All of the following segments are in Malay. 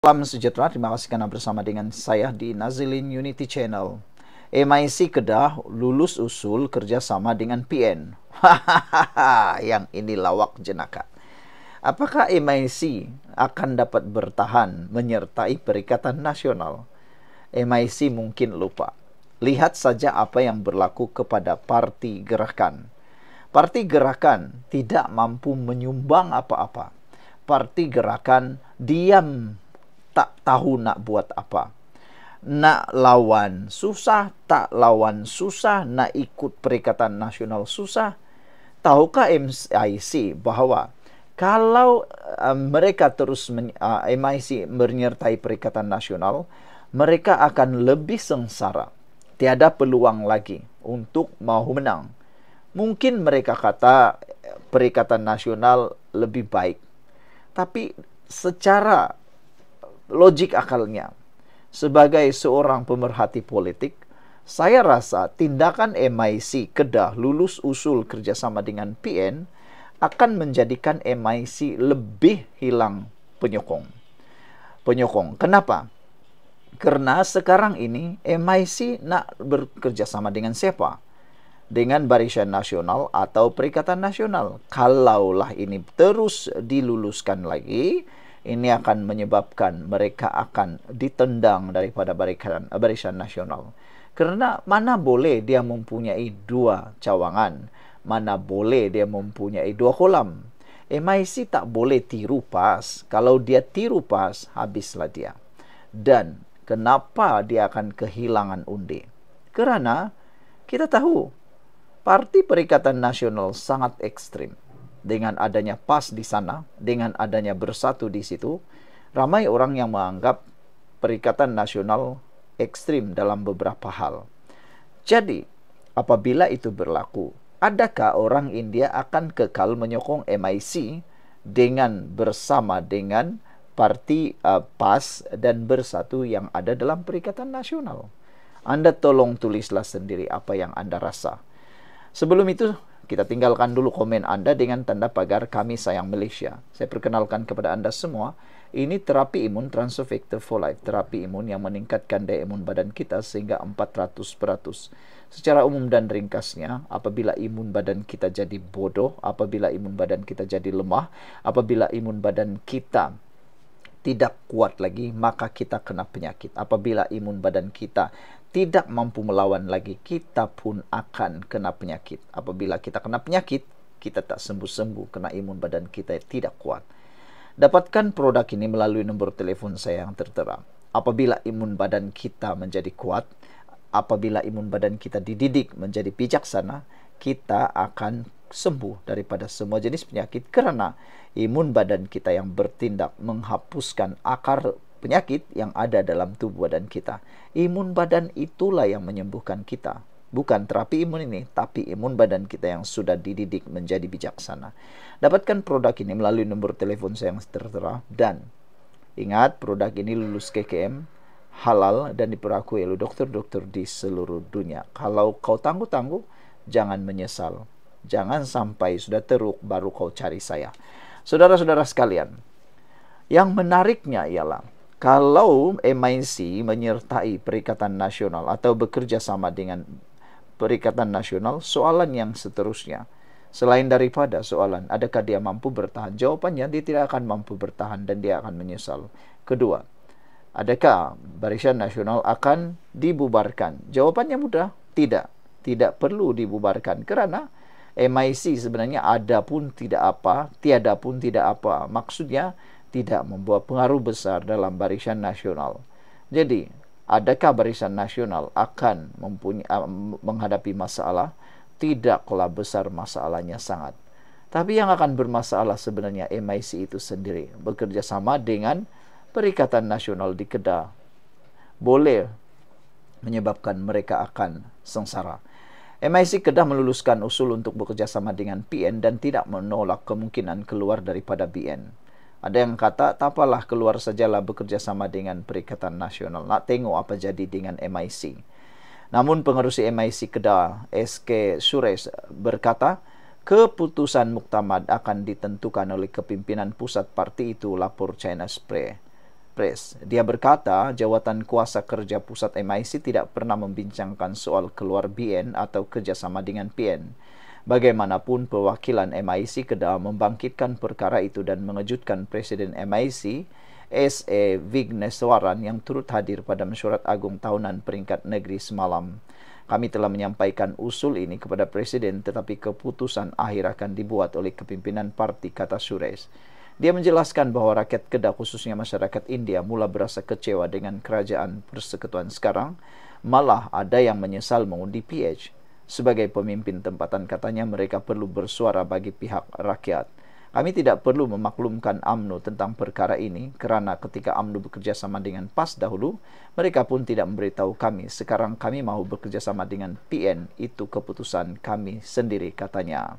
Salam sejahtera, terima kasih karena bersama dengan saya di Nazilin Unity Channel. MIC Kedah lulus usul kerjasama dengan PN. Hahaha, yang ini lawak jenaka. Apakah MIC akan dapat bertahan menyertai Perikatan Nasional? MIC mungkin lupa. Lihat saja apa yang berlaku kepada Parti Gerakan. Parti Gerakan tidak mampu menyumbang apa-apa. Parti Gerakan diam, tak tahu nak buat apa. Nak lawan susah, tak lawan susah, nak ikut Perikatan Nasional susah. Tahukah MIC bahwa kalau mereka terus MIC menyertai Perikatan Nasional, mereka akan lebih sengsara. Tiada peluang lagi untuk mau menang. Mungkin mereka kata Perikatan Nasional lebih baik. Tapi secara logik akalnya, sebagai seorang pemerhati politik, saya rasa tindakan MIC Kedah lulus usul kerjasama dengan PN akan menjadikan MIC lebih hilang penyokong. Kenapa? Karena sekarang ini MIC nak bekerjasama dengan siapa? Dengan Barisan Nasional atau Perikatan Nasional. Kalaulah ini terus diluluskan lagi, ini akan menyebabkan mereka akan ditendang daripada Barisan Nasional. Karena mana boleh dia mempunyai dua cawangan, mana boleh dia mempunyai dua kolam. MIC tak boleh tiru pas. Kalau dia tiru pas, habislah dia. Dan kenapa dia akan kehilangan undi? Karena kita tahu Parti Perikatan Nasional sangat ekstrim. Dengan adanya PAS di sana, dengan adanya Bersatu di situ, ramai orang yang menganggap Perikatan Nasional ekstrim dalam beberapa hal. Jadi, apabila itu berlaku, adakah orang India akan kekal menyokong MIC dengan bersama dengan parti PAS dan Bersatu yang ada dalam Perikatan Nasional? Anda tolong tulislah sendiri apa yang Anda rasa. Sebelum itu, kita tinggalkan dulu komen Anda dengan tanda pagar Kami Sayang Malaysia. Saya perkenalkan kepada Anda semua, ini terapi imun Transfer Factor for Life, terapi imun yang meningkatkan daya imun badan kita sehingga 400%. Secara umum dan ringkasnya, apabila imun badan kita jadi bodoh, apabila imun badan kita jadi lemah, apabila imun badan kita tidak kuat lagi, maka kita kena penyakit. Apabila imun badan kita tidak mampu melawan lagi, kita pun akan kena penyakit. Apabila kita kena penyakit, kita tak sembuh-sembuh karena imun badan kita tidak kuat. Dapatkan produk ini melalui nombor telepon saya yang tertera. Apabila imun badan kita menjadi kuat, apabila imun badan kita dididik menjadi bijaksana, kita akan sembuh daripada semua jenis penyakit karena imun badan kita yang bertindak menghapuskan akar penyakit yang ada dalam tubuh badan kita. Imun badan itulah yang menyembuhkan kita. Bukan terapi imun ini, tapi imun badan kita yang sudah dididik menjadi bijaksana. Dapatkan produk ini melalui nombor telepon saya yang tertera. Dan ingat, produk ini lulus KKM, halal, dan diperakui oleh dokter-dokter di seluruh dunia. Kalau kau tangguh-tangguh, jangan menyesal. Jangan sampai sudah teruk baru kau cari saya. Saudara-saudara sekalian, yang menariknya ialah kalau MIC menyertai Perikatan Nasional atau bekerja sama dengan Perikatan Nasional, soalan yang seterusnya, selain daripada soalan adakah dia mampu bertahan, jawabannya dia tidak akan mampu bertahan dan dia akan menyesal. Kedua, adakah Barisan Nasional akan dibubarkan? Jawabannya mudah, tidak. Tidak perlu dibubarkan karena MIC sebenarnya ada pun tidak apa, tiada pun tidak apa. Maksudnya tidak membawa pengaruh besar dalam Barisan Nasional. Jadi, adakah Barisan Nasional akan menghadapi masalah? Tidaklah besar masalahnya sangat. Tapi yang akan bermasalah sebenarnya MIC itu sendiri. Bekerja sama dengan Perikatan Nasional di Kedah boleh menyebabkan mereka akan sengsara. MIC Kedah meluluskan usul untuk bekerja sama dengan PN dan tidak menolak kemungkinan keluar daripada BN. Ada yang kata, tak apalah, keluar sajalah bekerja sama dengan Perikatan Nasional. Nak tengok apa jadi dengan MIC. Namun pengerusi MIC Kedah, SK Suresh, berkata, keputusan muktamad akan ditentukan oleh kepimpinan pusat parti itu, lapor China Spray. Press. Dia berkata, jawatan kuasa kerja pusat MIC tidak pernah membincangkan soal keluar BN atau kerjasama dengan PN. Bagaimanapun, perwakilan MIC Kedah membangkitkan perkara itu dan mengejutkan Presiden MIC, S.A. Vigneswaran yang turut hadir pada mesyuarat agung tahunan peringkat negeri semalam. Kami telah menyampaikan usul ini kepada Presiden, tetapi keputusan akhir akan dibuat oleh kepimpinan parti, kata Suresh. Dia menjelaskan bahwa rakyat Kedah, khususnya masyarakat India, mula berasa kecewa dengan kerajaan persekutuan sekarang. Malah ada yang menyesal mengundi PH. Sebagai pemimpin tempatan, katanya mereka perlu bersuara bagi pihak rakyat. Kami tidak perlu memaklumkan UMNO tentang perkara ini, kerana ketika UMNO bekerja sama dengan PAS dahulu, mereka pun tidak memberitahu kami. Sekarang kami mahu bekerja sama dengan PN, itu keputusan kami sendiri, katanya.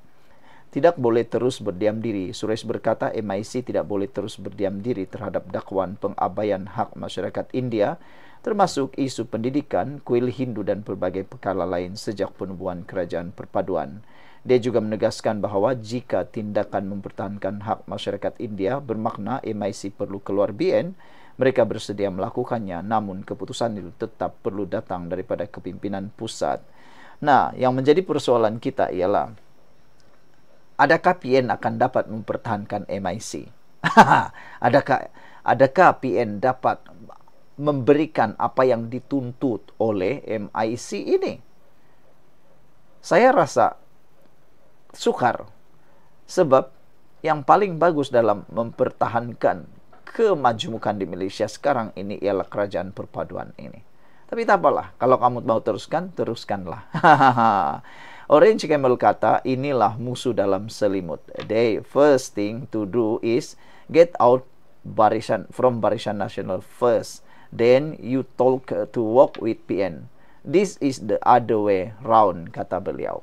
Tidak boleh terus berdiam diri. Suresh berkata MIC tidak boleh terus berdiam diri terhadap dakwaan pengabaian hak masyarakat India, termasuk isu pendidikan, kuil Hindu dan pelbagai perkara lain sejak penubuhan kerajaan perpaduan. Dia juga menegaskan bahawa jika tindakan mempertahankan hak masyarakat India bermakna MIC perlu keluar BN, mereka bersedia melakukannya, namun keputusan itu tetap perlu datang daripada kepimpinan pusat. Nah, yang menjadi persoalan kita ialah, adakah PN akan dapat mempertahankan MIC? Adakah PN dapat memberikan apa yang dituntut oleh MIC ini? Saya rasa sukar. Sebab yang paling bagus dalam mempertahankan kemajemukan di Malaysia sekarang ini ialah kerajaan perpaduan ini. Tapi tak apalah, kalau kamu mau teruskan, teruskanlah. Orange Camel kata, inilah musuh dalam selimut. The first thing to do is get out from Barisan Nasional first. Then you talk to work with PN. This is the other way round, kata beliau.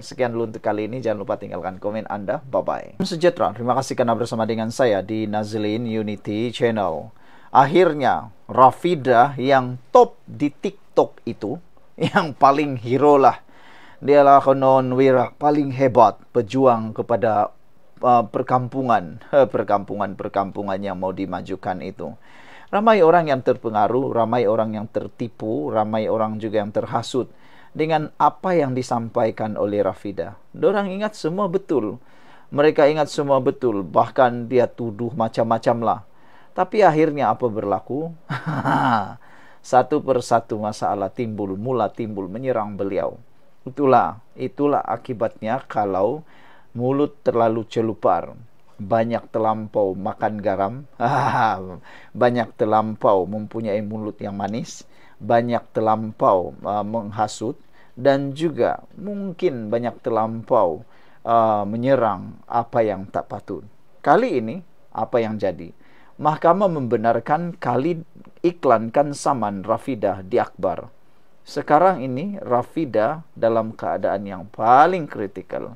Sekian dulu untuk kali ini. Jangan lupa tinggalkan komen Anda. Bye-bye. Sejahtera, terima kasih karena bersama dengan saya di Nazilin Unity Channel. Akhirnya, Rafidah yang top di TikTok itu, yang paling hero lah, dialah konon wirak paling hebat pejuang kepada perkampungan yang mau dimajukan itu. Ramai orang yang terpengaruh, ramai orang yang tertipu, ramai orang juga yang terhasut dengan apa yang disampaikan oleh Rafidah. Dorang ingat semua betul. Mereka ingat semua betul. Bahkan dia tuduh macam-macam lah. Tapi akhirnya apa berlaku? Satu persatu masalah mula timbul menyerang beliau. Itulah akibatnya kalau mulut terlalu celupar, banyak terlampau makan garam, banyak terlampau mempunyai mulut yang manis, banyak terlampau menghasut, dan juga mungkin banyak terlampau menyerang apa yang tak patut. Kali ini apa yang jadi? Mahkamah membenarkan Khalid iklankan saman Rafidah di Akbar. Sekarang ini Rafidah dalam keadaan yang paling kritikal.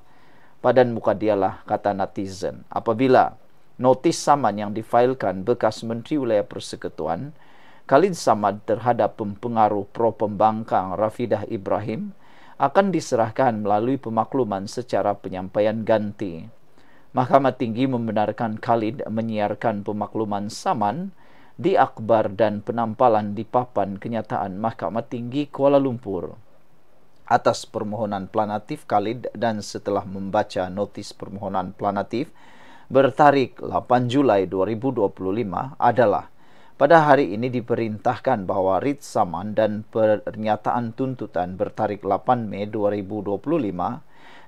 Padan muka dialah, kata netizen, apabila notis saman yang difailkan bekas Menteri Wilayah Persekutuan Khalid Samad terhadap pempengaruh pro-pembangkang Rafidah Ibrahim akan diserahkan melalui pemakluman secara penyampaian ganti. Mahkamah Tinggi membenarkan Khalid menyiarkan pemakluman saman di Akbar dan penampalan di papan kenyataan Mahkamah Tinggi Kuala Lumpur. Atas permohonan planatif Khalid dan setelah membaca notis permohonan planatif bertarik 8 Julai 2025 adalah pada hari ini diperintahkan bahwa writ saman dan pernyataan tuntutan bertarik 8 Mei 2025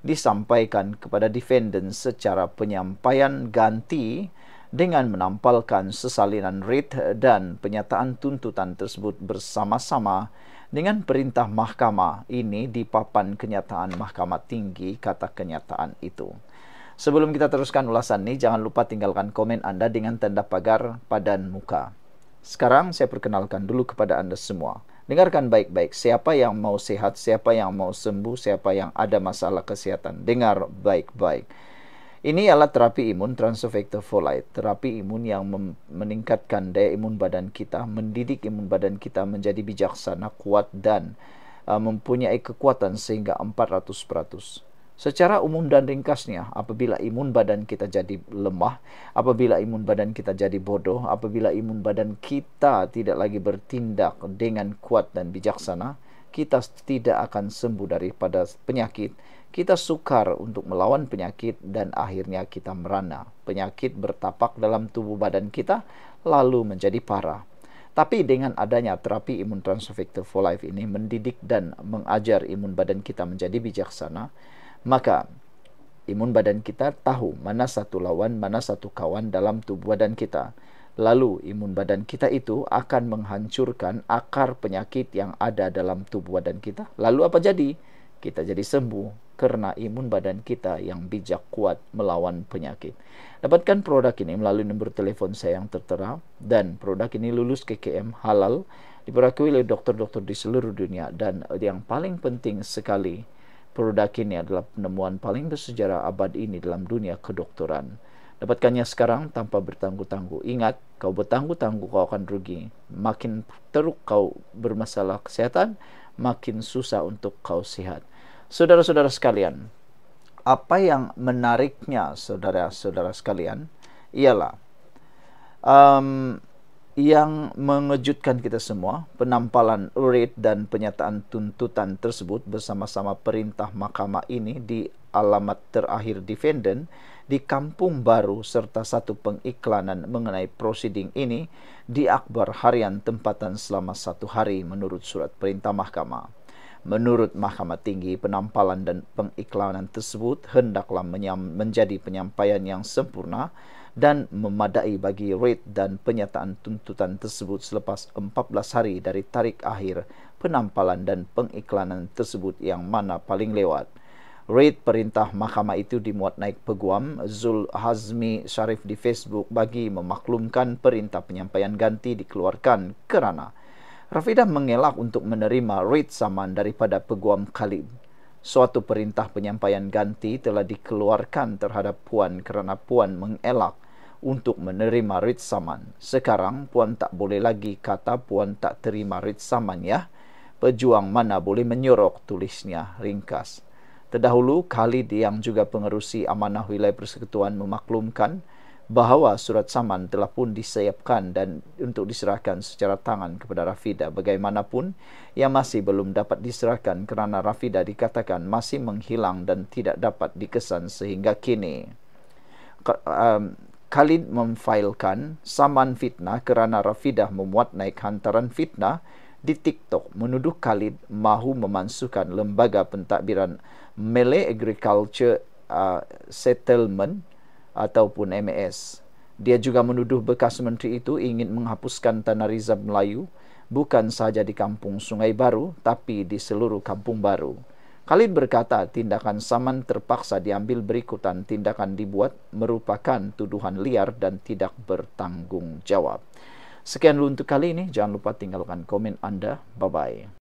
disampaikan kepada defendant secara penyampaian ganti dengan menampalkan sesalinan writ dan pernyataan tuntutan tersebut bersama-sama dengan perintah mahkamah ini di papan kenyataan Mahkamah Tinggi, kata kenyataan itu. Sebelum kita teruskan ulasan ini, jangan lupa tinggalkan komen Anda dengan tanda pagar padan muka. Sekarang saya perkenalkan dulu kepada Anda semua. Dengarkan baik-baik, siapa yang mau sehat, siapa yang mau sembuh, siapa yang ada masalah kesehatan. Dengar baik-baik. Ini adalah terapi imun transfactor folate, terapi imun yang meningkatkan daya imun badan kita, mendidik imun badan kita menjadi bijaksana, kuat dan mempunyai kekuatan sehingga 400%. Secara umum dan ringkasnya, apabila imun badan kita jadi lemah, apabila imun badan kita jadi bodoh, apabila imun badan kita tidak lagi bertindak dengan kuat dan bijaksana, kita tidak akan sembuh daripada penyakit. Kita sukar untuk melawan penyakit dan akhirnya kita merana. Penyakit bertapak dalam tubuh badan kita lalu menjadi parah. Tapi dengan adanya terapi imun transfer factor for life ini mendidik dan mengajar imun badan kita menjadi bijaksana, maka imun badan kita tahu mana satu lawan, mana satu kawan dalam tubuh badan kita. Lalu imun badan kita itu akan menghancurkan akar penyakit yang ada dalam tubuh badan kita. Lalu apa jadi? Kita jadi sembuh karena imun badan kita yang bijak kuat melawan penyakit. Dapatkan produk ini melalui nombor telepon saya yang tertera, dan produk ini lulus KKM halal, diperakui oleh dokter-dokter di seluruh dunia, dan yang paling penting sekali, produk ini adalah penemuan paling bersejarah abad ini dalam dunia kedokteran. Dapatkannya sekarang tanpa bertangguh-tangguh. Ingat, kau bertangguh-tangguh kau akan rugi. Makin teruk kau bermasalah kesehatan, makin susah untuk kau sihat. Saudara-saudara sekalian, apa yang menariknya saudara-saudara sekalian ialah yang mengejutkan kita semua, penampalan Reid dan penyataan tuntutan tersebut bersama-sama perintah mahkamah ini di alamat terakhir defendant di Kampung Baru serta satu pengiklanan mengenai prosiding ini di akhbar harian tempatan selama 1 hari menurut surat perintah mahkamah. Menurut Mahkamah Tinggi, penampalan dan pengiklanan tersebut hendaklah menjadi penyampaian yang sempurna dan memadai bagi Reid dan penyataan tuntutan tersebut selepas 14 hari dari tarikh akhir penampalan dan pengiklanan tersebut yang mana paling lewat. Reid perintah mahkamah itu dimuat naik peguam Zul Hazmi Sharif di Facebook bagi memaklumkan perintah penyampaian ganti dikeluarkan kerana Rafidah mengelak untuk menerima Reid saman daripada peguam Khalid. Suatu perintah penyampaian ganti telah dikeluarkan terhadap Puan kerana Puan mengelak untuk menerima Reid saman. Sekarang Puan tak boleh lagi kata Puan tak terima Reid saman ya. Pejuang mana boleh menyorok, tulisnya ringkas. Terdahulu Khalid yang juga pengerusi amanah wilayah persekutuan memaklumkan bahawa surat saman telah pun disiapkan dan untuk diserahkan secara tangan kepada Rafidah. Bagaimanapun, ia masih belum dapat diserahkan kerana Rafidah dikatakan masih menghilang dan tidak dapat dikesan sehingga kini. Khalid memfailkan saman fitnah kerana Rafidah memuat naik hantaran fitnah di TikTok menuduh Khalid mahu memansuhkan lembaga pentadbiran Malay Agriculture Settlement ataupun MAS. Dia juga menuduh bekas menteri itu ingin menghapuskan tanah rizab Melayu bukan sahaja di kampung Sungai Baru tapi di seluruh kampung baru. Khalid berkata tindakan saman terpaksa diambil berikutan tindakan dibuat merupakan tuduhan liar dan tidak bertanggungjawab. Sekian dulu untuk kali ini. Jangan lupa tinggalkan komen Anda. Bye-bye.